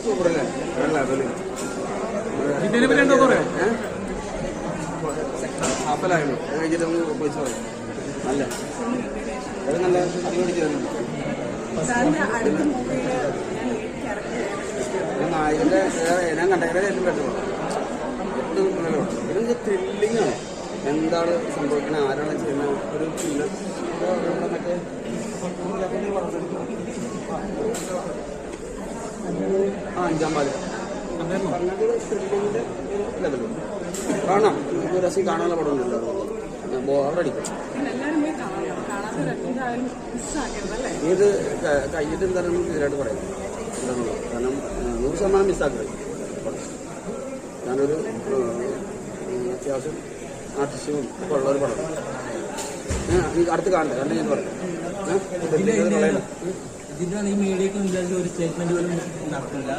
സൂപ്പറല്ലേ? ഹാപ്പലായിരുന്നു കഴിഞ്ഞിട്ട് നമുക്ക് പൈസ പറയും. നല്ല അത് നല്ല അടിപൊളി ചേർന്നു. നായകന്റെ ഞാൻ കണ്ടേക്കടെ ഏറ്റവും ബെറ്റർ ഏറ്റവും നല്ല ഇതൊക്കെ ത്രില്ലിംഗ് ആണ്. എന്താണ് സംഭവിക്കുന്നത്, ആരാണ് ചെയ്യുന്ന ഒരു മറ്റേ അഞ്ചാം പാല് പറഞ്ഞത് ത്രില്ലിങ്ങിന്റെ ലെവലുണ്ട്. കാണാം, ഒരു രസം കാണാനുള്ള പടമൊന്നുമില്ല. ബോറടിക്കും. ഇത് കഴിഞ്ഞിട്ട് എന്തായാലും ഇതിലായിട്ട് പറയാം എന്താണെന്നുള്ളത്. കാരണം 100% മിസ്സാക്കരുത്. ഞാനൊരു അത്യാവശ്യം ആർട്ടിസ്റ്റും ഒക്കെ ഉള്ളൊരു പടം അടുത്ത് കാണട്ടെ. കാരണം ഞാൻ പറയാം ഈ മീഡിയക്ക് ഒരു സ്റ്റേറ്റ്മെന്റ് പോലും നടത്തില്ല.